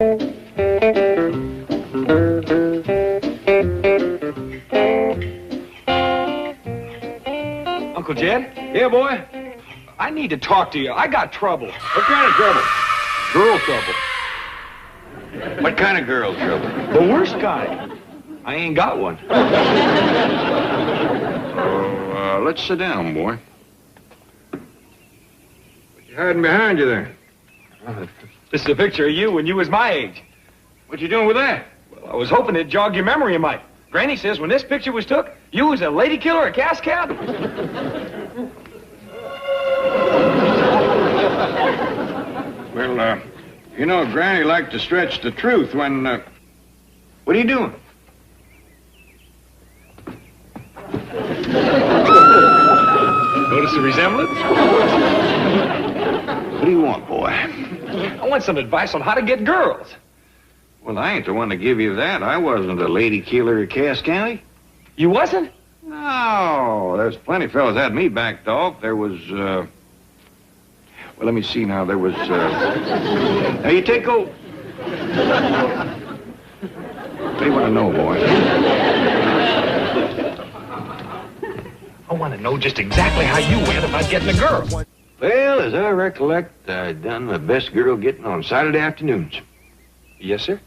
Uncle Jed? Yeah, boy? I need to talk to you. I got trouble. What kind of trouble? Girl trouble. What kind of girl trouble? The worst kind. I ain't got one. Oh, let's sit down, boy. What you hiding behind you there? This is a picture of you when you was my age. What you doing with that? Well, I was hoping it'd jog your memory a mite. Granny says when this picture was took, you was a lady killer at Cass Cab. Well, you know, Granny liked to stretch the truth when, What are you doing? Notice the resemblance? What do you want, boy? I want some advice on how to get girls. Well, I ain't the one to give you that. I wasn't a lady killer at Cass County. You wasn't? No, there's plenty of fellas had me backed off. There was, Well, let me see now. There was, Now, you take old... What do you want to know, boy? I want to know just exactly how you went about getting a girl. Well, as I recollect, I done my best girl getting on Saturday afternoons. Yes, sir?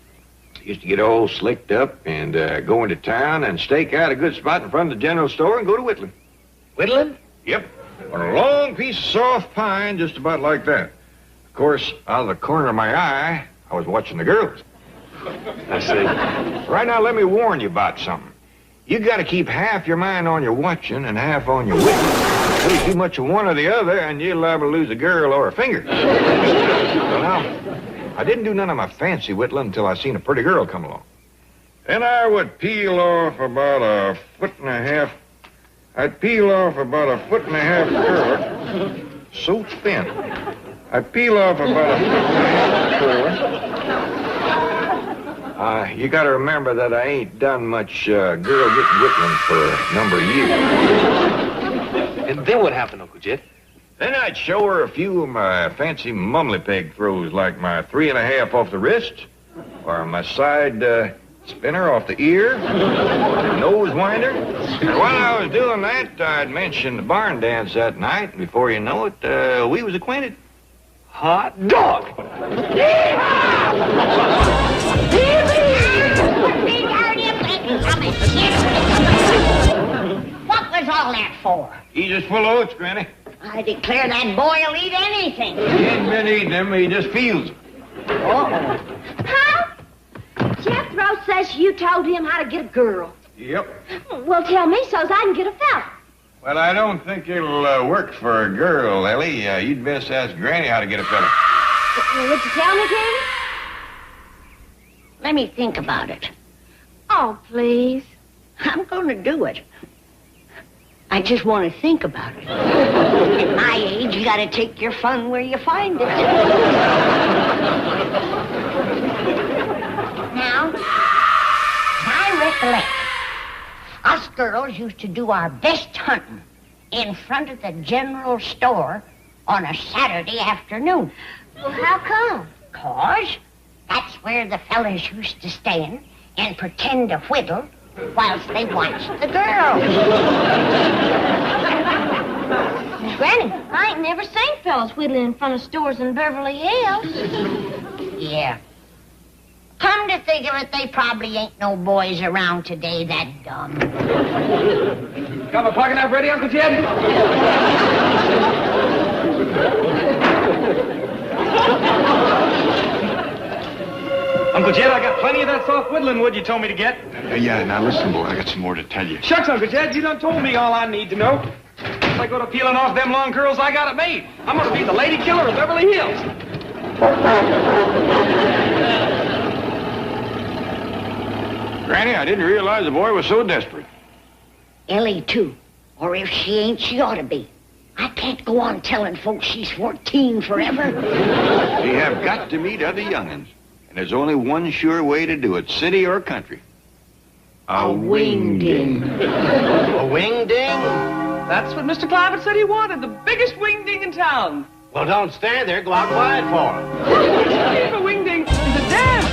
Used to get all slicked up and go into town and stake out a good spot in front of the general store and go to whittling. Whittling? Yep. On a long piece of soft pine, just about like that. Of course, out of the corner of my eye, I was watching the girls. I see. Right now, let me warn you about something. You got to keep half your mind on your watching and half on your whittling. Do too much of one or the other, and you're liable to lose a girl or a finger. So now, I didn't do none of my fancy whittling until I seen a pretty girl come along. Then I would peel off about a foot and a half. I'd peel off about a foot and a half curler, so thin. I'd peel off about a foot and a half curler. You got to remember that I ain't done much girl getting whittling for a number of years. And then what happened, Uncle Jed? Then I'd show her a few of my fancy mumbly peg throws, like my 3.5 off the wrist, or my side spinner off the ear, or the nose winder. And while I was doing that, I'd mention the barn dance that night, and before you know it, we was acquainted. Hot dog! What was all that for? He's just full of oats, Granny. I declare that boy'll eat anything. He ain't been eating them, he just feels them. Uh-oh. Huh? Jethro says you told him how to get a girl. Yep. Well, tell me so's I can get a fella. Well, I don't think it'll work for a girl, Ellie. You'd best ask Granny how to get a fella. Would you tell me, Katie? Let me think about it. Oh, please. I'm going to do it. I just want to think about it. At my age, you got to take your fun where you find it. Now, I recollect, us girls used to do our best hunting in front of the general store on a Saturday afternoon. Well, how come? 'Cause that's where the fellas used to stand and pretend to whittle whilst they watched the girls. Granny, I ain't never seen fellas whittling in front of stores in Beverly Hills. Yeah. Come to think of it, they probably ain't no boys around today that dumb. Got my pocket knife ready, Uncle Jed? Uncle Jed, I got plenty of that soft whittling wood you told me to get. Yeah, now listen, boy, I got some more to tell you. Shucks, Uncle Jed, you done told me all I need to know. If I go to peeling off them long curls, I got it made. I'm gonna be the lady killer of Beverly Hills. Granny, I didn't realize the boy was so desperate. Ellie, too. Or if she ain't, she ought to be. I can't go on telling folks she's 14 forever. We have got to meet other young'uns. And there's only one sure way to do it, city or country. A wingding. A wingding? That's what Mr. Clavett said he wanted, the biggest wingding in town. Well, don't stand there. Go out quiet for him. A wingding is a dance.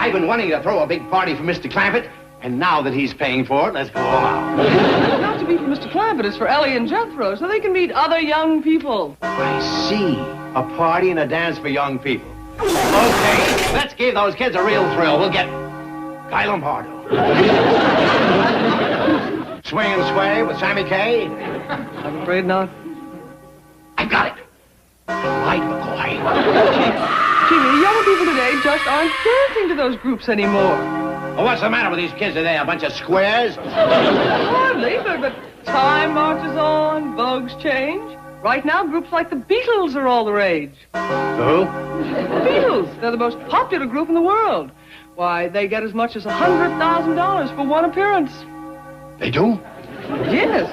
I've been wanting to throw a big party for Mr. Clampett, and now that he's paying for it, let's go all out. It's not to be for Mr. Clampett, it's for Ellie and Jethro, so they can meet other young people. I see. A party and a dance for young people. Okay, let's give those kids a real thrill. We'll get Guy Lombardo. Swing and Sway with Sammy Kaye. I'm afraid not. I got it. Light McCoy. Jimmy, young people today just aren't dancing to those groups anymore. Well, what's the matter with these kids today? A bunch of squares? Hardly, but time marches on, vogues change. Right now, groups like the Beatles are all the rage. Who? The Beatles. They're the most popular group in the world. Why, they get as much as $100,000 for one appearance. They do? Yes.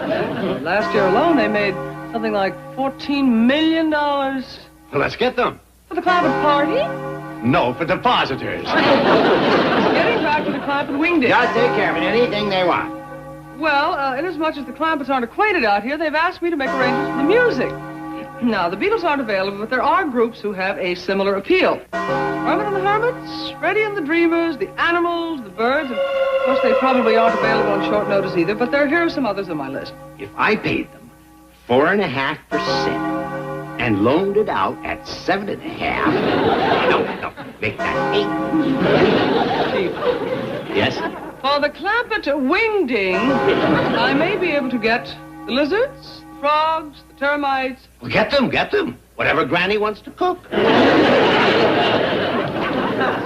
Last year alone, they made something like $14 million. Well, let's get them. For the Clampett party? No, for depositors. Getting back to the Clampett wing dance. Just take care of it. Anything they want. Well, inasmuch as the Clampetts aren't acquainted out here, they've asked me to make arrangements for the music. Now, the Beatles aren't available, but there are groups who have a similar appeal. Herman and the Hermits, Freddie and the Dreamers, the Animals, the Birds, and of course they probably aren't available on short notice either, but here are some others on my list. If I paid them 4.5% and loaned it out at 7.5%, no, make that 8. Chief, Yes? for the Clampett wing ding, I may be able to get the lizards, the frogs, the termites. Well, get them. Whatever Granny wants to cook.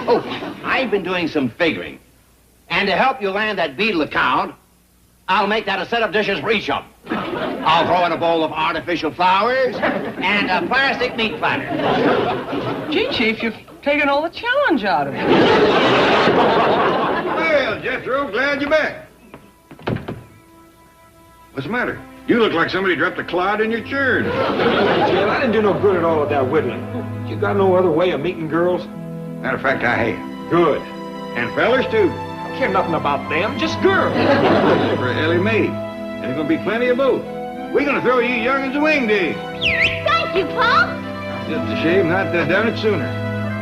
Oh, I've been doing some figuring. And to help you land that Beatle account, I'll make that a set of dishes for each of them. I'll throw in a bowl of artificial flowers and a plastic meat platter. Gee, Chief, you've taken all the challenge out of it. Well, Jethro, glad you're back. What's the matter? You look like somebody dropped a clod in your churn. Jim, I didn't do no good at all with that whittling. You got no other way of meeting girls? Matter of fact, I have. Good. And fellers, too. I care nothing about them, just girls. For Ellie Mae. And there's going to be plenty of both. We're going to throw you young'uns a wing day. Thank you, Pop. Just a shame not to have done it sooner.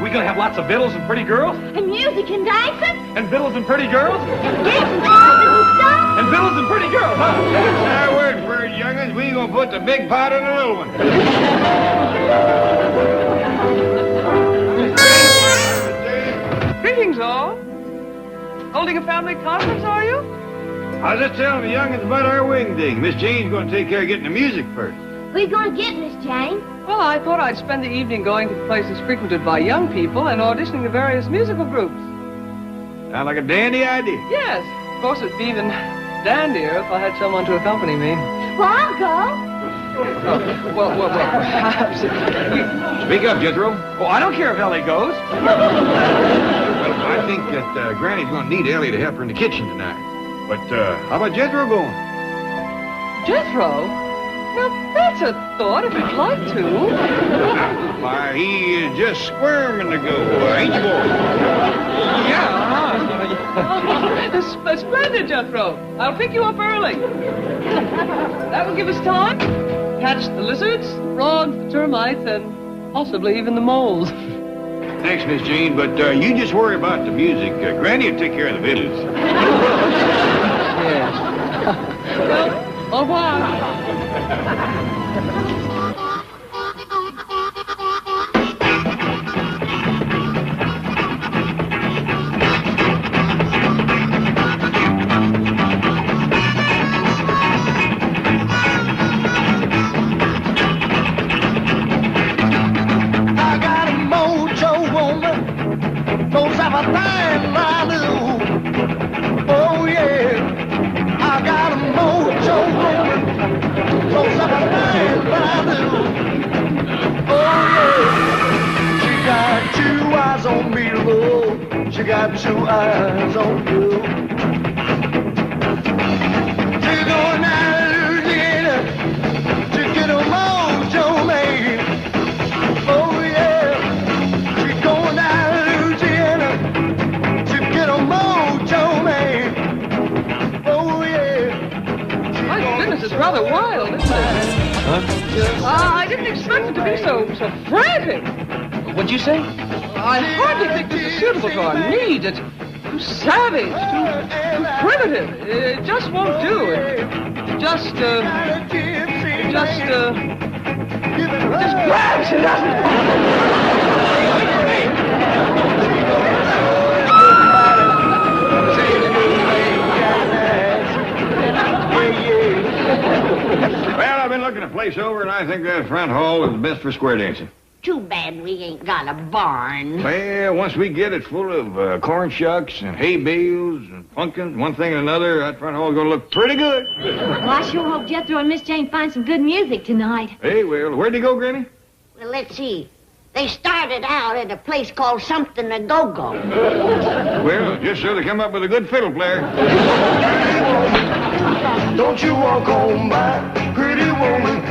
We gonna have lots of vittles and pretty girls? And music and dancing. And vittles and pretty girls? And dancing and stuff. And vittles and pretty girls, huh? That's our word for it, young'uns. We going to put the big pot on the little one. Greetings, all. Holding a family conference, are you? I was just telling the young'uns about our wing ding. Miss Jane's going to take care of getting the music first. Where you going to get, Miss Jane? Well, I thought I'd spend the evening going to places frequented by young people and auditioning the various musical groups. Sound like a dandy idea. Yes, of course it'd be even dandier if I had someone to accompany me. Well, I'll go. Well, perhaps. Speak up, Jethro. Oh, I don't care if Ellie goes. Well, I think that Granny's going to need Ellie to help her in the kitchen tonight. But how about Jethro going? Jethro? Now, that's a thought, if you'd like to. Why, he is just squirming to go, ain't you, boy? Yeah. Splendid, Jethro. I'll pick you up early. That will give us time to catch the lizards, the frogs, the termites, and possibly even the moles. Thanks, Miss Jane, but you just worry about the music. Granny will take care of the vittles. Yes. Well, au revoir. She got 2 eyes on you. She's going down to Louisiana to get a mojo man. Oh yeah, she's going down to Louisiana to get a mojo man. Oh yeah. My goodness, it's rather wild, isn't it? Huh? I didn't expect it to be so frantic. What'd you say? I hardly think this is suitable to our needs. It's too savage, too primitive. It just won't do. It just grabs it, doesn't it? Well, I've been looking the place over, and I think that front hall is best for square dancing. Too bad we ain't got a barn. Well, once we get it full of corn shucks and hay bales and pumpkins, one thing and another, that front hall's gonna look pretty good. Well, I sure hope Jethro and Miss Jane find some good music tonight. Hey, well, where'd they go, Granny? Well, let's see. They started out at a place called Something to Go-Go. Well, just so they come up with a good fiddle player. Don't you walk on by, pretty woman.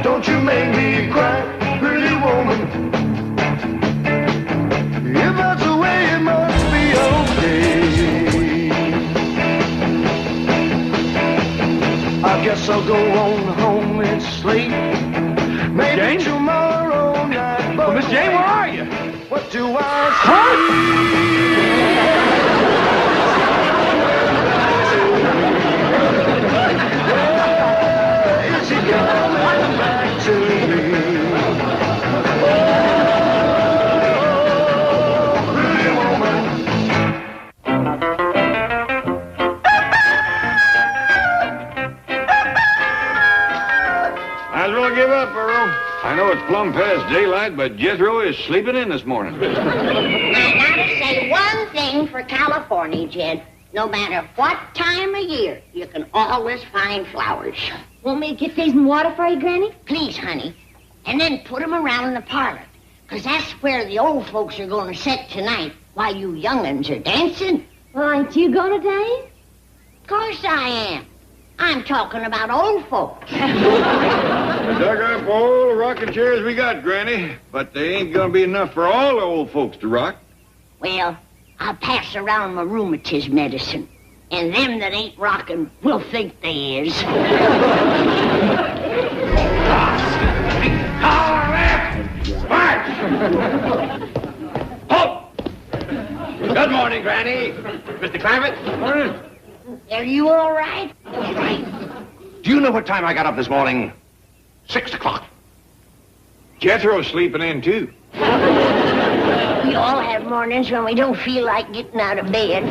Don't you make me cry, pretty woman. If that's the way it must be, okay. I guess I'll go on home, it's late. Maybe Jane? tomorrow night. Well, Miss Jane, where are you? What do I see? Is he coming back to me? Oh, pretty woman. Might as well give up, Earl. I know it's plumb past daylight, but Jethro is sleeping in this morning. I gotta say one thing for California, Jed. No matter what time of year, you can always find flowers. Want me to get these in water for you, Granny? Please, honey. And then put them around in the parlor. 'Cause that's where the old folks are going to sit tonight while you young'uns are dancing. Well, ain't you gonna dance? Of course I am. I'm talking about old folks. Dug up all the rocking chairs we got, Granny, but they ain't gonna be enough for all the old folks to rock. Well, I'll pass around my rheumatism medicine. And them that ain't rocking will think they is. Halt! Good morning, Granny. Mr. Clampett? Morning. Are you all right? Do you know what time I got up this morning? 6 o'clock. Jethro's sleeping in, too. We all have mornings when we don't feel like getting out of bed.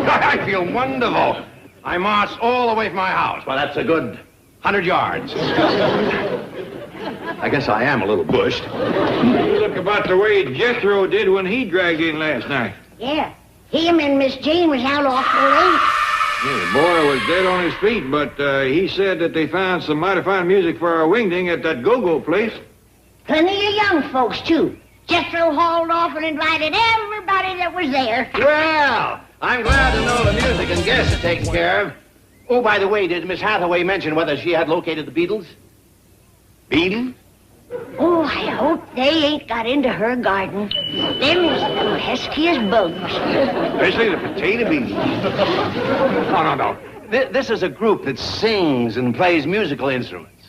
I feel wonderful. I marched all the way from my house. Well, that's a good 100 yards. I guess I am a little bushed. You look about the way Jethro did when he dragged in last night. Yeah, him and Miss Jane was out awful late. Yeah, the boy was dead on his feet, but he said that they found some mighty fine music for our wingding at that go-go place. Plenty of young folks, too. Jethro hauled off and invited everybody that was there. Well, I'm glad to know the music and guests are taken care of. Oh, by the way, did Miss Hathaway mention whether she had located the Beatles? Beatles? Oh, I hope they ain't got into her garden. Them is the peskiest bugs. Especially the potato beans. No. This is a group that sings and plays musical instruments.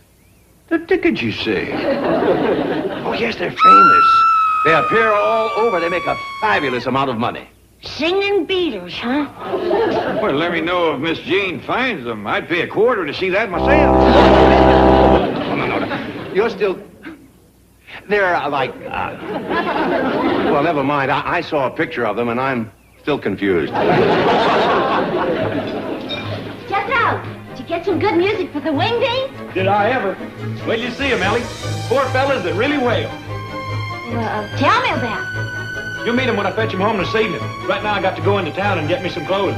The dickens you say? Oh, yes, they're famous. They appear all over. They make a fabulous amount of money. Singing Beatles, huh? Well, let me know if Miss Jane finds them. I'd pay a quarter to see that myself. No. You're still... They're well, never mind. I saw a picture of them, and I'm still confused. Jethro, did you get some good music for the wingding? Did I ever? Wait till you see 'em, Ellie. Poor fellas that really wail. Well, tell me about it. You'll meet 'em when I fetch 'em home this evening. Right now I got to go into town and get me some clothes.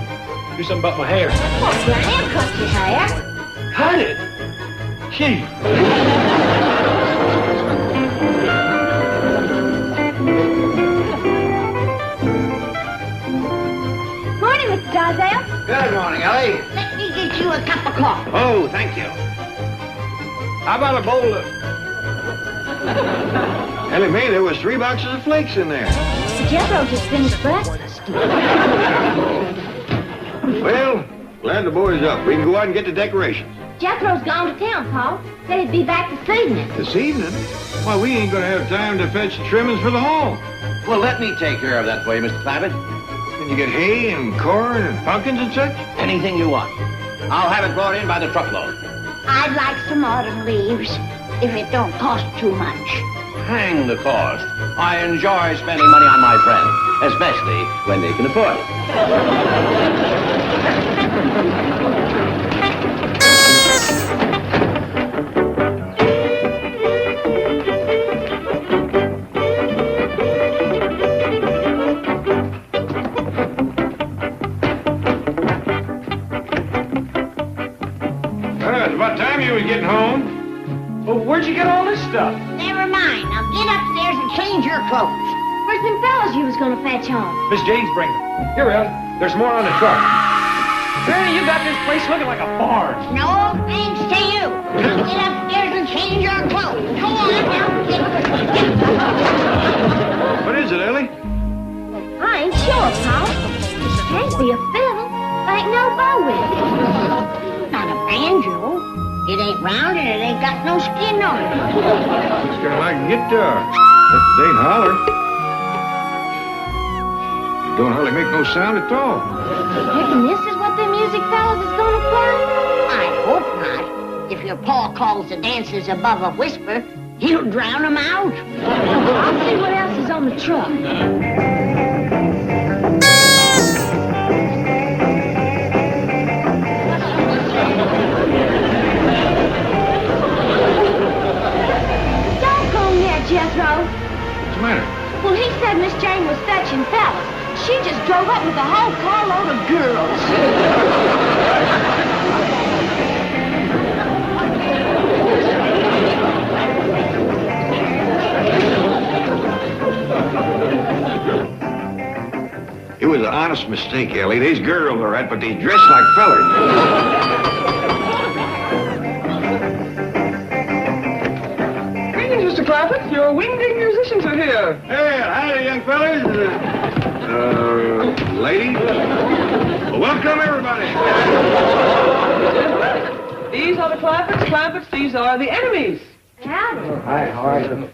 Do something about my hair. Well, Granny, cut your hair. Cut it? Gee. Morning, Mr. Drysdale. Good morning, Ellie. Let me get you a cup of coffee. Oh, thank you. How about a bowl of... Ellie Mae, there was 3 boxes of flakes in there. Jethro just finished breakfast. Well, glad the boy's up. We can go out and get the decorations. Jethro's gone to town, Pa. Said he'd be back this evening. This evening? Why, we ain't gonna have time to fetch trimmings for the hall. Well, let me take care of that for you, Mr. Clampett. Can you get hay and corn and pumpkins and such? Anything you want. I'll have it brought in by the truckload. I'd like some autumn leaves, if it don't cost too much. Hang the cost. I enjoy spending money on my friends, especially when they can afford It's about time you was getting home. Well, where'd you get all this stuff? Never mind. Now get upstairs and change your clothes. Where's them fellas you was gonna fetch home? Miss Jane's bringing them. Here, Ellen. There's more on the truck. Hey, you got this place looking like a barn. No, thanks to you. Now get upstairs and change your clothes. Go on now. What is it, Ellie? I ain't sure, Pa. It can't be a fiddle. There ain't no bow with it. Not a banjo. It ain't round and it ain't got no skin on it. It's kind of like a guitar. If it ain't holler. It don't hardly make no sound at all. Reckon this is what the music fellas is gonna play? I hope not. If your pa calls the dances above a whisper, he'll drown 'em out. I'll see what else is on the truck. Don't go yet, Jethro. What's the matter? Well, he said Miss Jane was fetching fellas. She just drove up with a whole carload of girls. It was an honest mistake, Ellie. These girls are right, but they dress like fellers. Greetings, Mr. Clampett. Your wingding musicians are here. Hey, howdy, young fellas. Ladies. Well, welcome, everybody. These are the Clampetts. These are the enemies. Howdy. Hi, how are you? Did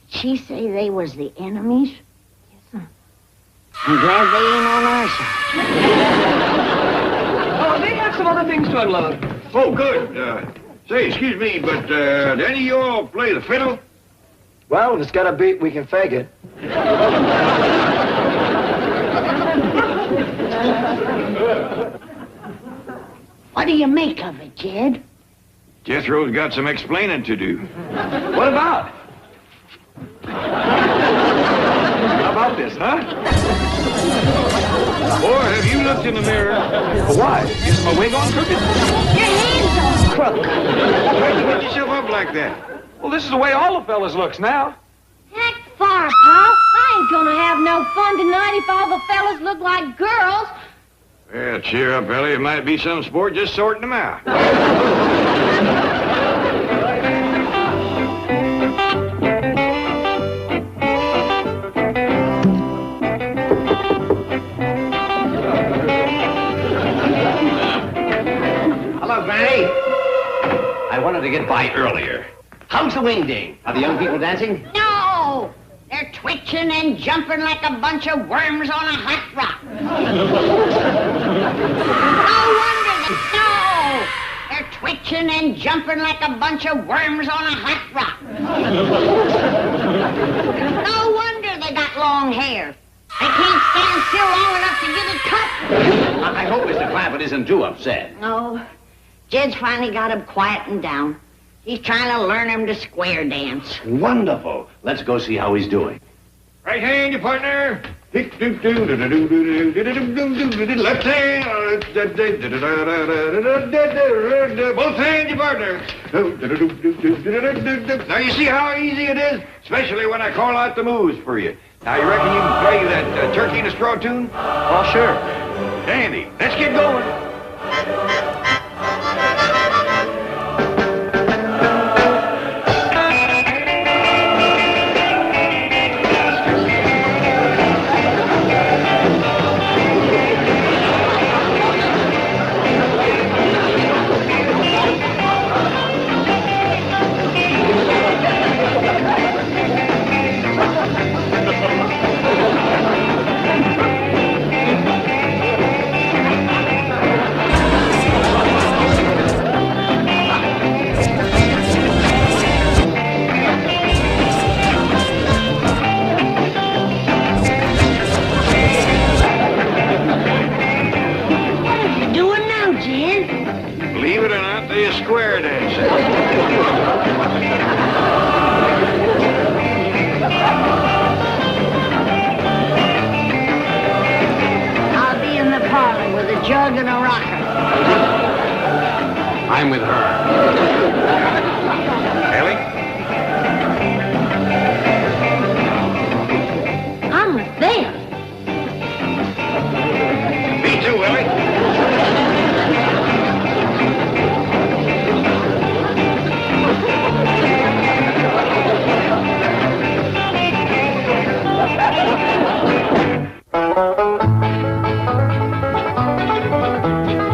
she say they was the enemies? Yes, sir. I'm glad they ain't on our side. Oh, they have some other things to unload. Oh, good. Say, excuse me, but do any of you all play the fiddle? Well, if it's got a beat, we can fake it. What do you make of it, Jed? Jethro's got some explaining to do. What about? How about this, huh? Boy, have you looked in the mirror? Why? Is my wig on crooked? Your hands on crook. Why'd you get yourself up like that? Well, this is the way all the fellas looks now. Heck, far, Pa. I ain't gonna have no fun tonight if all the fellas look like girls. Well, cheer up, Ellie. It might be some sport just sorting them out. Hello, Granny. I wanted to get by earlier. How's the wingding? Are the young people dancing? No! They're twitching and jumping like a bunch of worms on a hot rock. No! They're twitching and jumping like a bunch of worms on a hot rock. No wonder they got long hair. They can't stand still long enough to get it cut. I hope Mr. Clampett isn't too upset. No. Jed's finally got him quietened down. He's trying to learn him to square dance. Wonderful. Let's go see how he's doing. Right hand, your partner. Left hand. Both hands, your partner. Now, you see how easy it is? Especially when I call out the moves for you. Now, you reckon you can play that turkey in a straw tune? Oh, sure. Dandy. Let's get going. gonna rock her. I'm with her.